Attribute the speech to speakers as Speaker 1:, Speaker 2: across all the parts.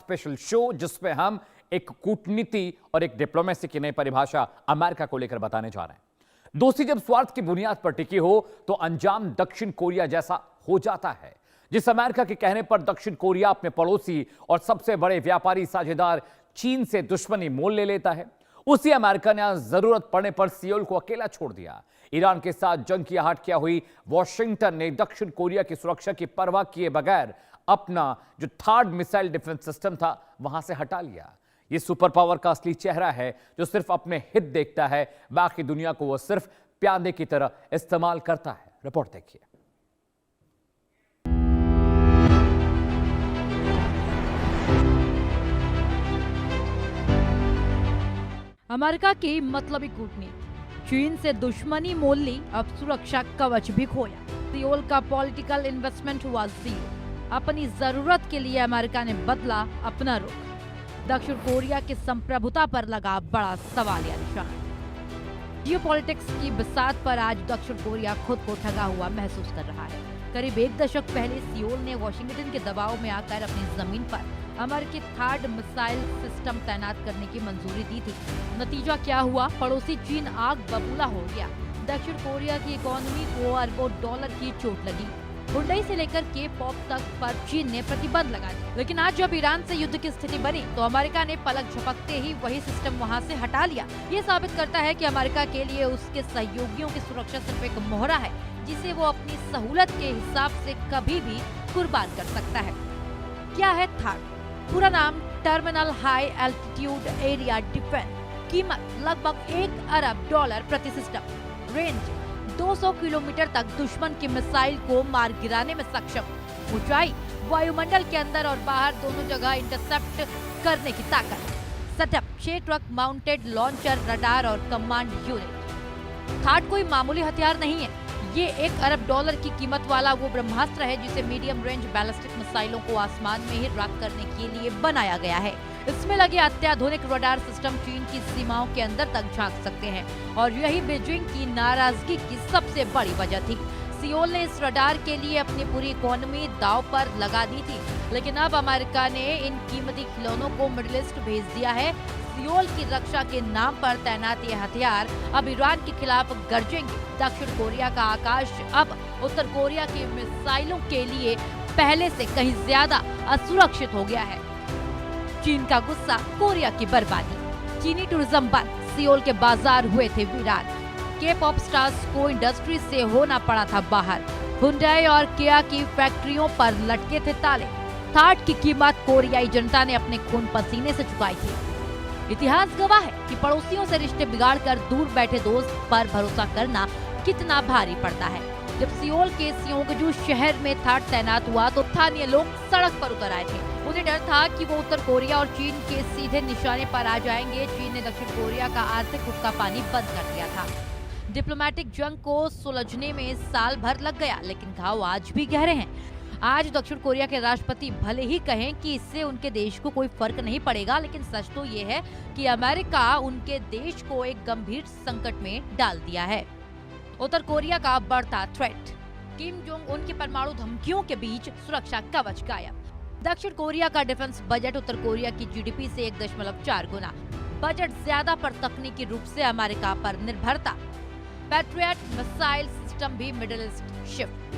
Speaker 1: Special show जिसमें हम एक कूटनीति और एक डिप्लोमेसी की नई परिभाषा अमेरिका को लेकर बताने जा रहे हैं। दोस्ती जब स्वार्थ की बुनियाद पर टिकी हो तो अंजाम दक्षिण कोरिया जैसा हो जाता है। जिस अमेरिका के कहने पर दक्षिण कोरिया अपने पड़ोसी और सबसे बड़े व्यापारी साझेदार चीन से दुश्मनी मोल ले लेता है, उसी अमेरिका ने आज जरूरत पड़ने पर सियोल को अकेला छोड़ दिया। ईरान के साथ जंग की आहट क्या हुई, वॉशिंगटन ने दक्षिण कोरिया की सुरक्षा की परवाह किए बगैर अपना जो थर्ड मिसाइल डिफेंस सिस्टम था वहां से हटा लिया। ये सुपर पावर का असली चेहरा है जो सिर्फ अपने हित देखता है, बाकी दुनिया को वो सिर्फ प्यादे की तरह इस्तेमाल करता है। रिपोर्ट देखिए।
Speaker 2: अमेरिका की मतलबी कूटनीति, चीन से दुश्मनी मोल ली, अब सुरक्षा कवच भी खोया। सियोल का पॉलिटिकल इन्वेस्टमेंट हुआ जीरो। अपनी जरूरत के लिए अमेरिका ने बदला अपना रुख। दक्षिण कोरिया की संप्रभुता पर लगा बड़ा सवालिया निशान। जियोपॉलिटिक्स की बिसात पर आज दक्षिण कोरिया खुद को ठगा हुआ महसूस कर रहा है। करीब एक दशक पहले सियोल ने वॉशिंगटन के दबाव में आकर अपनी जमीन पर अमेरिकी थर्ड मिसाइल सिस्टम तैनात करने की मंजूरी दी थी। नतीजा क्या हुआ? पड़ोसी चीन आग बबूला हो गया। दक्षिण कोरिया की इकोनॉमी को अरबों डॉलर की चोट लगी। हुंडई से लेकर के पॉप तक पर चीन ने प्रतिबंध लगा दिया। लेकिन आज जब ईरान से युद्ध की स्थिति बनी तो अमेरिका ने पलक झपकते ही वही सिस्टम वहां से हटा लिया। ये साबित करता है कि अमेरिका के लिए उसके सहयोगियों की सुरक्षा सिर्फ एक मोहरा है जिसे वो अपनी सहूलत के हिसाब से कभी भी कुर्बान कर सकता है। क्या है थर्ड? पूरा नाम terminal high altitude area defence. कीमत लगभग $1 अरब प्रति सिस्टम। रेंज 200 किलोमीटर तक दुश्मन की मिसाइल को मार गिराने में सक्षम। ऊंचाई वायुमंडल के अंदर और बाहर दोनों जगह इंटरसेप्ट करने की ताकत। Setup 6 truck mounted launcher, radar और कमांड यूनिट। थर्ड कोई मामूली हथियार नहीं है। ये $1 अरब की कीमत वाला वो ब्रह्मास्त्र है जिसे मीडियम रेंज बैलिस्टिक मिसाइलों को आसमान में ही रख करने के लिए बनाया गया है। इसमें लगे अत्याधुनिक रडार सिस्टम चीन की सीमाओं के अंदर तक झांक सकते हैं और यही बीजिंग की नाराजगी की सबसे बड़ी वजह थी। सियोल ने इस रडार के लिए अपनी पूरी इकोनॉमी दांव पर लगा दी थी, लेकिन अब अमेरिका ने इन कीमती खिलौनों को मिडिल ईस्ट भेज दिया है। सियोल की रक्षा के नाम पर तैनात ये हथियार अब ईरान के खिलाफ गरजेंगे। दक्षिण कोरिया का आकाश अब उत्तर कोरिया की मिसाइलों के लिए पहले से कहीं ज्यादा असुरक्षित हो गया है। चीन का गुस्सा, कोरिया की बर्बादी। चीनी टूरिज्म बंद, सियोल के बाजार हुए थे वीरान। के पॉप स्टार्स को इंडस्ट्री से होना पड़ा था बाहर। हुंडई और किया की फैक्ट्रियों पर लटके थे ताले। थर्ड की कीमत कोरियाई जनता ने अपने खून पसीने से चुकाई थी। इतिहास गवाह है कि पड़ोसियों से रिश्ते बिगाड़कर दूर बैठे दोस्त पर भरोसा करना कितना भारी पड़ता है। जब सियोल के सियोंगजू शहर में थर्ड तैनात हुआ तो स्थानीय लोग सड़क पर उतर आए थे। उन्हें डर था कि वो उत्तर कोरिया और चीन के सीधे निशाने पर आ जाएंगे। चीन ने दक्षिण कोरिया का आर्थिक हुक्का पानी बंद कर दिया था। डिप्लोमेटिक जंग को सुलझने में साल भर लग गया, लेकिन घाव आज भी गहरे हैं। आज दक्षिण कोरिया के राष्ट्रपति भले ही कहें कि इससे उनके देश को कोई फर्क नहीं पड़ेगा, लेकिन सच तो ये है कि अमेरिका उनके देश को एक गंभीर संकट में डाल दिया है। उत्तर कोरिया का बढ़ता थ्रेट। किम जोंग उन की परमाणु धमकियों के बीच सुरक्षा कवच गायब। दक्षिण कोरिया का डिफेंस बजट उत्तर कोरिया की जीडीपी से 1.4 गुना। बजट ज्यादा पर तकनीकी रूप से अमेरिका पर निर्भरता। पैट्रियट मिसाइल सिस्टम भी मिडिल ईस्ट शिफ्ट।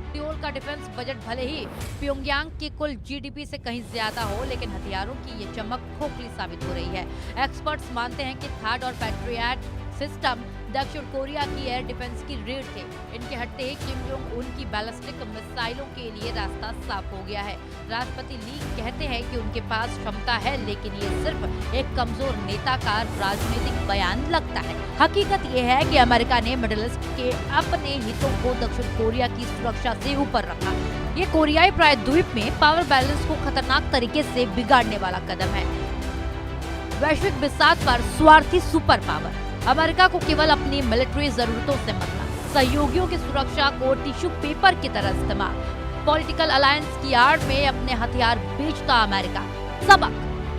Speaker 2: सियोल का डिफेंस बजट भले ही प्योंगयांग की कुल जीडीपी से कहीं ज्यादा हो, लेकिन हथियारों की ये चमक खोखली साबित हो रही है। एक्सपर्ट्स मानते हैं कि थर्ड और पैट्रियट सिस्टम दक्षिण कोरिया की एयर डिफेंस की रीढ़ थे। इनके हटते ही किम जोंग उन की बैलिस्टिक मिसाइलों के लिए रास्ता साफ हो गया है। राष्ट्रपति ली कहते हैं कि उनके पास क्षमता है, लेकिन ये सिर्फ एक कमजोर नेता का राजनीतिक बयान लगता है। हकीकत ये है कि अमेरिका ने मिडिल ईस्ट के अपने हितों को दक्षिण कोरिया की सुरक्षा से ऊपर रखा। ये कोरियाई प्रायद्वीप में पावर बैलेंस को खतरनाक तरीके से बिगाड़ने वाला कदम है। वैश्विक बिसात पर स्वार्थी सुपर पावर। अमेरिका को केवल अपनी मिलिट्री जरूरतों से मतलब, सहयोगियों की सुरक्षा को टिश्यू पेपर की तरह इस्तेमाल। पॉलिटिकल अलायंस की आड़ में अपने हथियार बेचता अमेरिका। सबक,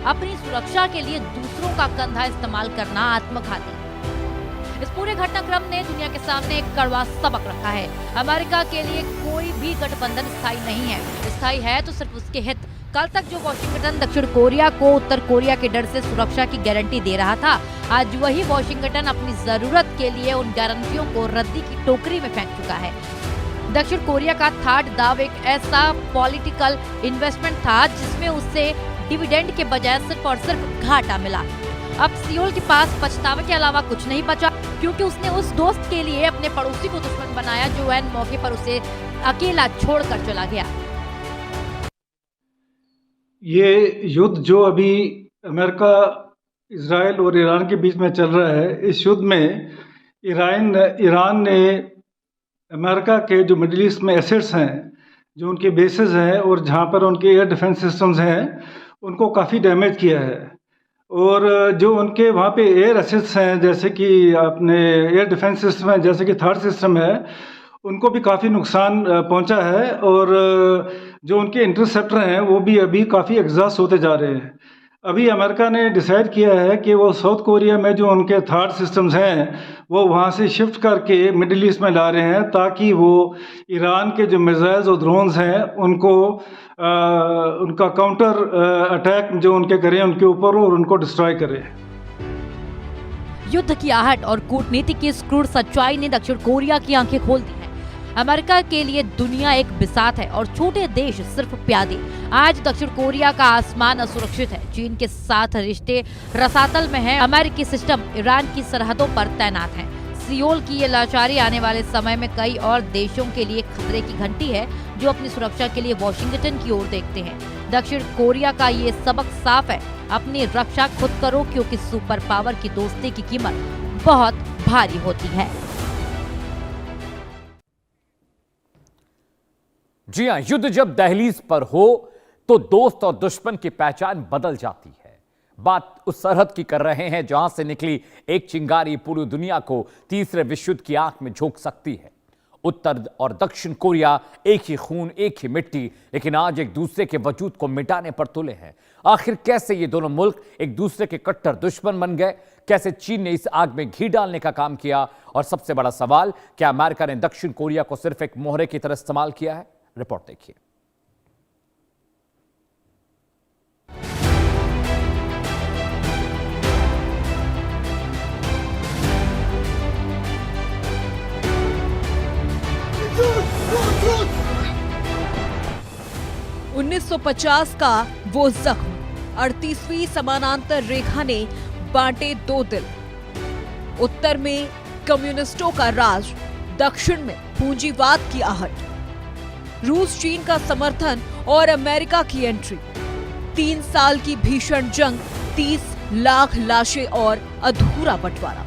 Speaker 2: अपनी सुरक्षा के लिए दूसरों का कंधा इस्तेमाल करना आत्मघाती। इस पूरे घटनाक्रम ने दुनिया के सामने एक कड़वा सबक रखा है। अमेरिका के लिए कोई भी गठबंधन स्थायी नहीं है। स्थायी है तो सिर्फ उसके हित। कल तक जो वॉशिंगटन दक्षिण कोरिया को उत्तर कोरिया के डर से सुरक्षा की गारंटी दे रहा था, आज वही वॉशिंगटन अपनी जरूरत के लिए उन गारंटियों को रद्दी की टोकरी में फेंक चुका है। दक्षिण कोरिया का थर्ड दाव एक ऐसा पॉलिटिकल इन्वेस्टमेंट था जिसमें उससे डिविडेंड के बजाय सिर्फ और सिर्फ घाटा मिला। अब सियोल के पास पछतावे के अलावा कुछ नहीं बचा, क्योंकि उसने उस दोस्त के लिए अपने पड़ोसी को दुश्मन बनाया जो ऐन मौके पर उसे अकेला छोड़कर चला गया।
Speaker 3: ये युद्ध जो अभी अमेरिका, इजराइल और ईरान के बीच में चल रहा है, इस युद्ध में ईरान ने अमेरिका के जो मिडिल ईस्ट में एसेट्स हैं, जो उनके बेसेस हैं और जहाँ पर उनके एयर डिफेंस सिस्टम्स हैं, उनको काफ़ी डैमेज किया है। और जो उनके वहाँ पे एयर एसेट्स हैं, जैसे कि अपने एयर डिफेंस सिस्टम है, जैसे कि थर्ड सिस्टम है, उनको भी काफ़ी नुकसान पहुँचा है। और जो उनके इंटरसेप्टर हैं वो भी अभी काफ़ी एग्जॉस्ट होते जा रहे हैं। अभी अमेरिका ने डिसाइड किया है कि वो साउथ कोरिया में जो उनके थर्ड सिस्टम्स हैं वो वहाँ से शिफ्ट करके मिडिल ईस्ट में ला रहे हैं, ताकि वो ईरान के जो मिसाइल्स और ड्रोन्स हैं उनको उनका काउंटर अटैक जो उनके करें उनके ऊपर और उनको डिस्ट्रॉय करें।
Speaker 2: युद्ध की आहट और कूटनीति की इस क्रूर सच्चाई ने दक्षिण कोरिया की आंखें खोल दी हैं। अमेरिका के लिए दुनिया एक बिसात है और छोटे देश सिर्फ प्यादे। आज दक्षिण कोरिया का आसमान असुरक्षित है। चीन के साथ रिश्ते रसातल में हैं। अमेरिकी सिस्टम ईरान की सरहदों पर तैनात है। सियोल की ये लाचारी आने वाले समय में कई और देशों के लिए खतरे की घंटी है, जो अपनी सुरक्षा के लिए वॉशिंगटन की ओर देखते हैं। दक्षिण कोरिया का ये सबक साफ है, अपनी रक्षा खुद करो, क्योंकि सुपर पावर की दोस्ती की कीमत बहुत भारी होती है।
Speaker 1: जी हां, युद्ध जब दहलीज पर हो तो दोस्त और दुश्मन की पहचान बदल जाती है। बात उस सरहद की कर रहे हैं जहां से निकली एक चिंगारी पूरी दुनिया को तीसरे विश्व युद्ध की आंख में झोंक सकती है। उत्तर और दक्षिण कोरिया एक ही खून, एक ही मिट्टी, लेकिन आज एक दूसरे के वजूद को मिटाने पर तुले हैं। आखिर कैसे ये दोनों मुल्क एक दूसरे के कट्टर दुश्मन बन गए? कैसे चीन ने इस आग में घी डालने का काम किया? और सबसे बड़ा सवाल, क्या अमेरिका ने दक्षिण कोरिया को सिर्फ एक मोहरे की तरह इस्तेमाल किया है? रिपोर्ट देखिए।
Speaker 4: उन्नीस 1950 का वो जख्म, 38वीं समानांतर रेखा ने बांटे दो दिल। उत्तर में कम्युनिस्टों का राज, दक्षिण में पूंजीवाद की आहट। रूस चीन का समर्थन और अमेरिका की एंट्री। 3 साल की भीषण जंग, 30 लाख लाशें और अधूरा बंटवारा।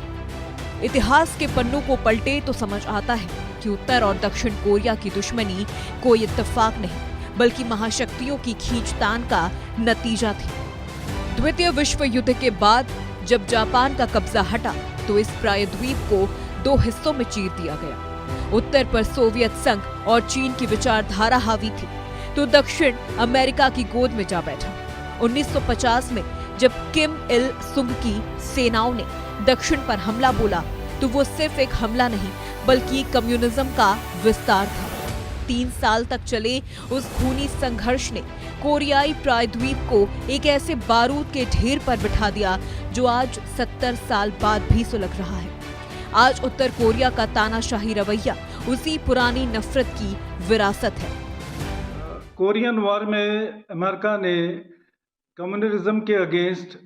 Speaker 4: इतिहास के पन्नों को पलटे तो समझ आता है कि उत्तर और दक्षिण कोरिया की दुश्मनी कोई इत्तेफाक नहीं, बल्कि महाशक्तियों की खींचतान का नतीजा थी। द्वितीय विश्व युद्ध के बाद जब जापान का कब्जा हटा तो इस प्रायद्वीप को 2 हिस्सों में चीर दिया गया। उत्तर पर सोवियत संघ और चीन की विचारधारा हावी थी, तो दक्षिण अमेरिका की गोद में जा बैठा। 1950 में जब किम इल सुंग की सेनाओं ने दक्षिण पर हमला बोला तो वो सिर्फ एक हमला नहीं, बल्कि कम्युनिज्म का विस्तार था। 3 साल तक चले उस खूनी संघर्ष ने कोरियाई प्रायद्वीप को एक ऐसे बारूद के ढेर पर बिठा दिया जो आज 70 साल बाद भी सुलग रहा है। आज उत्तर कोरिया का तानाशाही रवैया उसी पुरानी नफरत की विरासत है।
Speaker 3: कोरियन वॉर में अमेरिका ने कम्युनिज्म के अगेंस्ट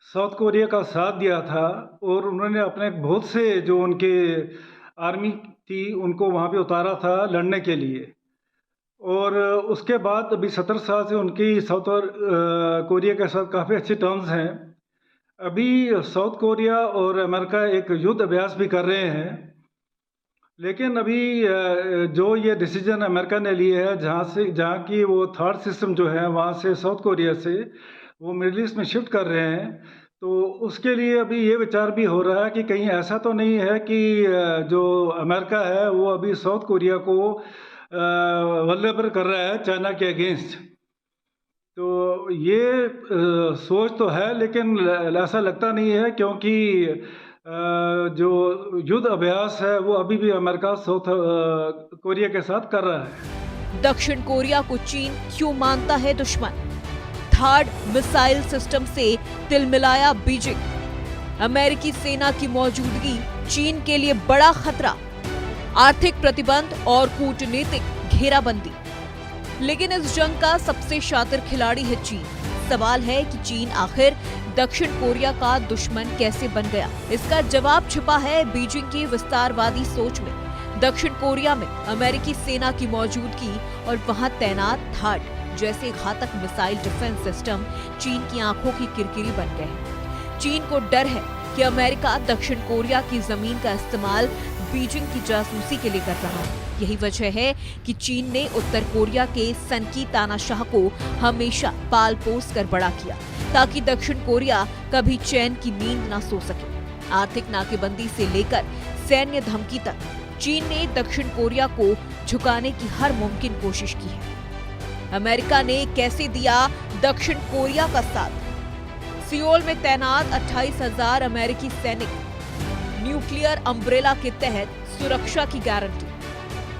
Speaker 3: साउथ कोरिया का साथ दिया था और उन्होंने अपने बहुत से जो उनके आर्मी थी उनको वहाँ पे उतारा था लड़ने के लिए। और उसके बाद अभी 70 साल से उनकी साउथ कोरिया के साथ काफ़ी अच्छे टर्म्स हैं। अभी साउथ कोरिया और अमेरिका एक युद्ध अभ्यास भी कर रहे हैं, लेकिन अभी जो ये डिसीजन अमेरिका ने लिया है जहाँ की वो थर्ड सिस्टम जो है वहाँ से साउथ कोरिया से वो मिडिल ईस्ट में शिफ्ट कर रहे हैं, तो उसके लिए अभी ये विचार भी हो रहा है कि कहीं ऐसा तो नहीं है कि जो अमेरिका है वो अभी साउथ कोरिया को वल्नरेबल कर रहा है चाइना के अगेंस्ट। तो ये सोच तो है, लेकिन ऐसा लगता नहीं है, क्योंकि जो युद्ध अभ्यास है वो अभी भी अमेरिका साउथ कोरिया के साथ कर रहा है।
Speaker 4: दक्षिण कोरिया को चीन क्यों मानता है दुश्मन? थर्ड मिसाइल सिस्टम से तिलमिलाया बीजिंग। अमेरिकी सेना की मौजूदगी चीन के लिए बड़ा खतरा। आर्थिक प्रतिबंध और कूटनीतिक घेराबंदी। लेकिन इस जंग का सबसे शातिर खिलाड़ी है चीन। सवाल है कि चीन आखिर दक्षिण कोरिया का दुश्मन कैसे बन गया? इसका जवाब छिपा है बीजिंग की विस्तारवादी सोच में। दक्षिण कोरिया में अमेरिकी सेना की मौजूदगी और वहां तैनात थाड जैसे घातक मिसाइल डिफेंस सिस्टम चीन की आंखों की किरकिरी बन गए हैं। चीन को डर है कि अमेरिका दक्षिण कोरिया की जमीन का इस्तेमाल बीजिंग की जासूसी के लिए कर रहा है। यही वजह है कि चीन ने उत्तर कोरिया के सनकी तानाशाह को हमेशा पाल पोस कर बड़ा किया ताकि दक्षिण कोरिया कभी चैन की नींद ना सो सके। आर्थिक नाकेबंदी से लेकर सैन्य धमकी तक चीन ने दक्षिण कोरिया को झुकाने की हर मुमकिन कोशिश की है। अमेरिका ने कैसे दिया दक्षिण कोरिया का साथ? सियोल में तैनात 28,000 अमेरिकी सैनिक, न्यूक्लियर अम्ब्रेला के तहत सुरक्षा की गारंटी,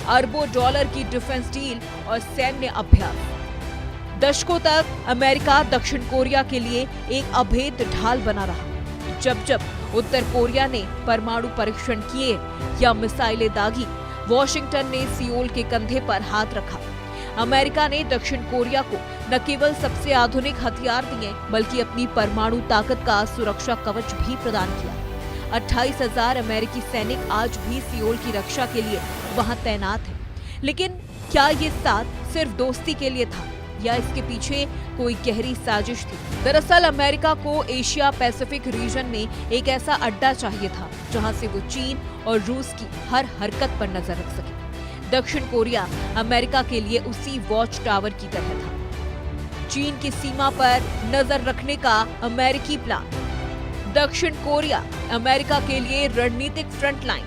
Speaker 4: अरबों डॉलर की डिफेंस डील और सैन्य अभ्यास। दशकों तक अमेरिका दक्षिण कोरिया के लिए एक अभेद ढाल बना रहा। जब जब उत्तर कोरिया ने परमाणु परीक्षण किए या मिसाइलें दागी, वॉशिंगटन ने सियोल के कंधे पर हाथ रखा। अमेरिका ने दक्षिण कोरिया को न केवल सबसे आधुनिक हथियार दिए बल्कि अपनी परमाणु ताकत का सुरक्षा कवच भी प्रदान किया। 28,000 अमेरिकी सैनिक आज भी सियोल की रक्षा के लिए वहां तैनात हैं। लेकिन क्या ये साथ सिर्फ दोस्ती के लिए था या इसके पीछे कोई गहरी साजिश थी? दरअसल अमेरिका को एशिया पैसिफिक रीजन में एक ऐसा अड्डा चाहिए था जहां से वो चीन और रूस की हर हरकत पर नजर रख सके। दक्षिण कोरिया अमेरिका के लिए उसी वॉच टावर की तरह था। चीन की सीमा पर नजर रखने का अमेरिकी प्लान। दक्षिण कोरिया अमेरिका के लिए रणनीतिक फ्रंट लाइन।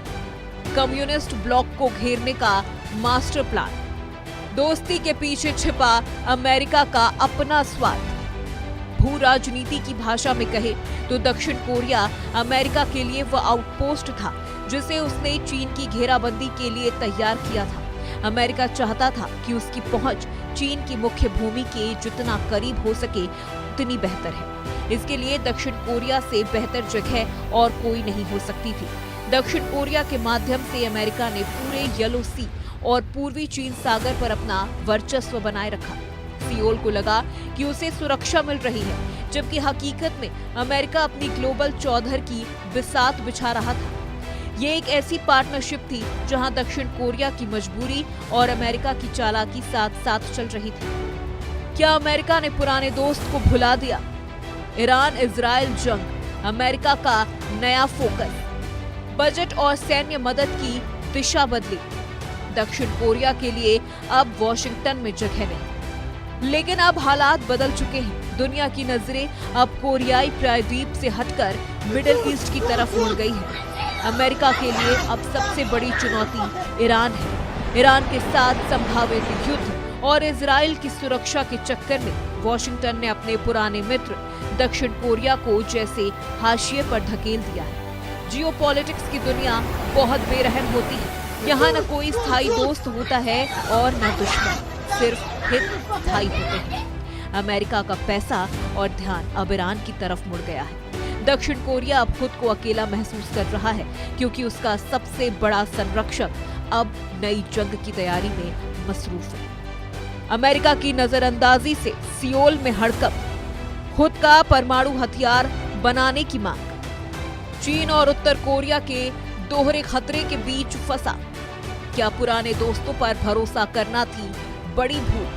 Speaker 4: कम्युनिस्ट ब्लॉक को घेरने का मास्टर प्लान। दोस्ती के पीछे छिपा अमेरिका का अपना स्वार्थ। भू राजनीति की भाषा में कहे तो दक्षिण कोरिया अमेरिका के लिए वह आउटपोस्ट था जिसे उसने चीन की घेराबंदी के लिए तैयार किया था। अमेरिका चाहता था कि उसकी पहुंच चीन की मुख्य भूमि के जितना करीब हो सके उतनी बेहतर है। इसके लिए दक्षिण कोरिया से बेहतर जगह और कोई नहीं हो सकती थी। दक्षिण कोरिया के माध्यम से अमेरिका ने पूरे येलो सी और पूर्वी चीन सागर पर अपना वर्चस्व बनाए रखा। सियोल को लगा कि उसे सुरक्षा मिल रही है, जबकि हकीकत में अमेरिका अपनी ग्लोबल चौधर की बिसात बिछा रहा था। ये एक ऐसी पार्टनरशिप थी जहां दक्षिण कोरिया की मजबूरी और अमेरिका की चालाकी साथ साथ चल रही थी। क्या अमेरिका ने पुराने दोस्त को भुला दिया? ईरान इजराइल जंग, अमेरिका का नया फोकस, बजट और सैन्य मदद की दिशा बदली। दक्षिण कोरिया के लिए अब वॉशिंगटन में जगह नहीं। लेकिन अब हालात बदल चुके हैं। दुनिया की नजरें अब कोरियाई प्रायद्वीप से हटकर मिडिल ईस्ट की तरफ मुड़ गई है। अमेरिका के लिए अब सबसे बड़ी चुनौती ईरान है। ईरान के साथ संभावित युद्ध और इजराइल की सुरक्षा के चक्कर में वॉशिंगटन ने अपने पुराने मित्र दक्षिण कोरिया को जैसे हाशिए पर धकेल दिया है। जियोपॉलिटिक्स की दुनिया बहुत बेरहम होती है। यहाँ न कोई स्थायी दोस्त होता है और न दुश्मन, सिर्फ हित स्थायी होते हैं। अमेरिका का पैसा और ध्यान अब ईरान की तरफ मुड़ गया है। दक्षिण कोरिया अब खुद को अकेला महसूस कर रहा है क्योंकि उसका सबसे बड़ा संरक्षक अब नई जंग की तैयारी में मसरूफ है। अमेरिका की नजरअंदाजी से सियोल में हड़कंप, खुद का परमाणु हथियार बनाने की मांग, चीन और उत्तर कोरिया के दोहरे खतरे के बीच फंसा। क्या पुराने दोस्तों पर भरोसा करना थी बड़ी भूल?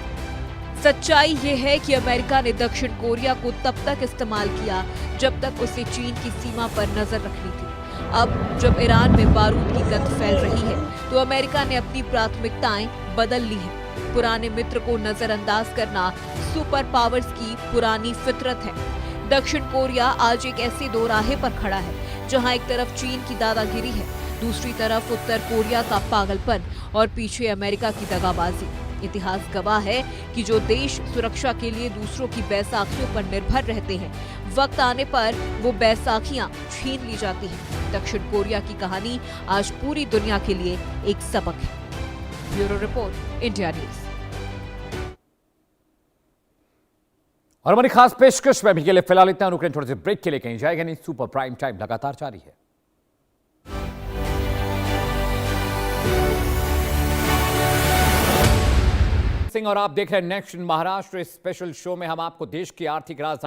Speaker 4: सच्चाई ये है कि अमेरिका ने दक्षिण कोरिया को तब तक इस्तेमाल किया जब तक उसे चीन की सीमा पर नजर रखनी थी। अब जब ईरान में बारूद की गंध फैल रही है तो अमेरिका ने अपनी प्राथमिकताएं बदल ली हैं। पुराने मित्र को नजरअंदाज करना सुपर पावर्स की पुरानी फितरत है। दक्षिण कोरिया आज एक ऐसे दोराहे पर खड़ा है जहां एक तरफ चीन की दादागिरी है, दूसरी तरफ उत्तर कोरिया का पागलपन और पीछे अमेरिका की दगाबाजी। इतिहास गवाह है कि जो देश सुरक्षा के लिए दूसरों की बैसाखियों पर निर्भर रहते हैं, वक्त आने पर वो बैसाखियां छीन ली जाती हैं। दक्षिण कोरिया की कहानी आज पूरी दुनिया के लिए एक सबक है। Bureau report, India news.
Speaker 1: और हमारी खास पेशकश में भी के लिए फिलहाल इतना, रुकने थोड़े से ब्रेक के लिए कहीं जाएगा नहीं। सुपर प्राइम टाइम लगातार जारी है। सिंह और आप देख रहे हैं नेक्स्ट महाराष्ट्र। इस स्पेशल शो में हम आपको देश की आर्थिक राजधानी